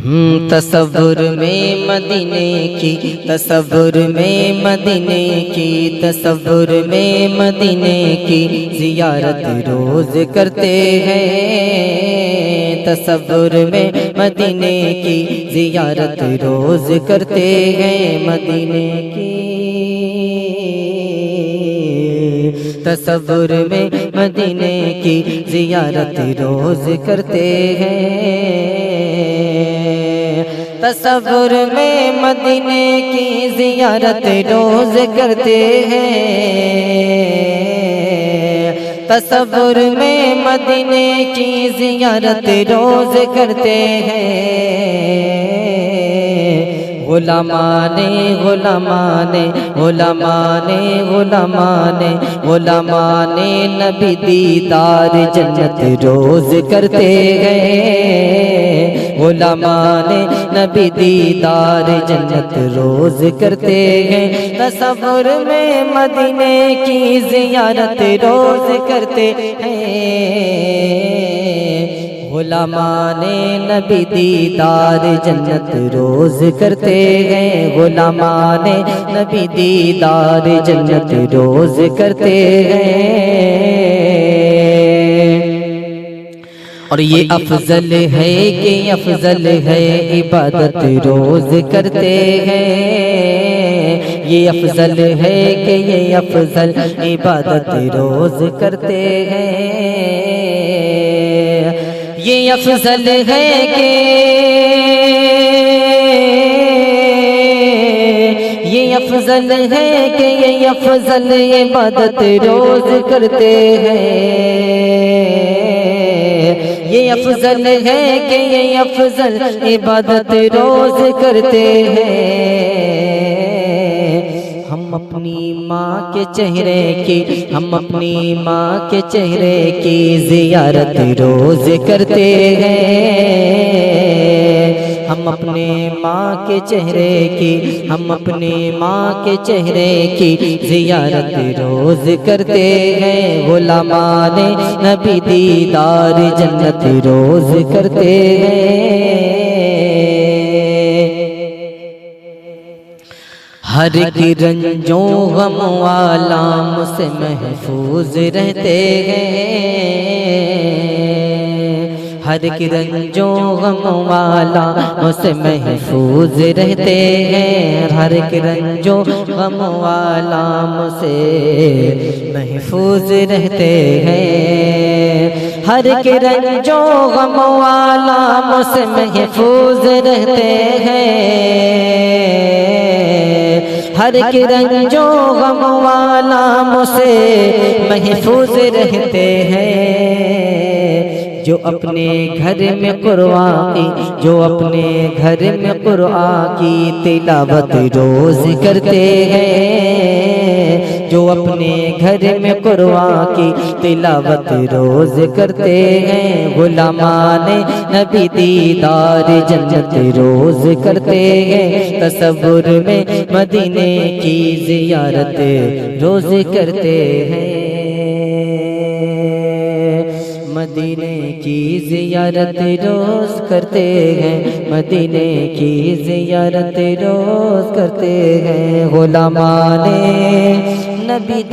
تصور میں مدینے کی، تصور میں مدینے کی، تصور میں مدینے کی زیارت روز کرتے ہیں، تصور میں مدینے کی زیارت روز کرتے ہیں، مدینے کی تصور میں مدینے کی زیارت روز کرتے ہیں، تصور میں مدینے کی زیارت روز کرتے ہیں، تصور میں مدینے کی زیارت روز کرتے ہیں، غلامان غلامان غلامان غلامان غلامان نبی دیدار جنت روز کرتے ہیں، غلامان نبی دیدار جنت روز کرتے ہیں، تصور میں مدینے کی زیارت روز کرتے ہیں، غلامان نبی دیدار جنت روز کرتے ہیں، غلامان نبی دیدار جنت روز کرتے ہیں، اور یہ افضل ہے کہ افضل ہے عبادت روز کرتے ہیں، یہ افضل ہے کہ یہ افضل عبادت روز کرتے ہیں، یہ افضل ہے کہ یہ افضل ہے کہ یہ افضل عبادت روز کرتے ہیں، یہ افضل ہے کہ یہ افضل عبادت روز کرتے ہیں، ہم اپنی ماں کے چہرے کی، ہم اپنی ماں کے چہرے کی زیارت روز کرتے ہیں، ہم اپنے ماں کے چہرے کی، ہم اپنے ماں کے چہرے کی زیارت روز کرتے ہیں، غلامان نبی دیدار جنت روز کرتے ہیں، ہر ایک رنجوں غم والام سے محفوظ رہتے ہیں، ہر ایک رنجوں غم والام سے محفوظ رہتے ہیں، ہر ایک رنجوں غم والام سے محفوظ رہتے ہیں، ہر ایک رنجوں غم والام سے محفوظ رہتے ہیں، ہر ایک رنجوں غم والام سے محفوظ رہتے ہیں، جو اپنے گھر میں قرآن کی، جو اپنے گھر میں قرآن کی تلاوت روز کرتے ہیں، جو اپنے گھر میں قرآن کی تلاوت روز کرتے ہیں، غلامان نبی دیدار جنت روز کرتے ہیں، تصور میں مدینے کی زیارت روز کرتے ہیں، مدینے کی زیارت روز کرتے ہیں، مدینے کی زیارت روز کرتے ہیں، غلامان نبی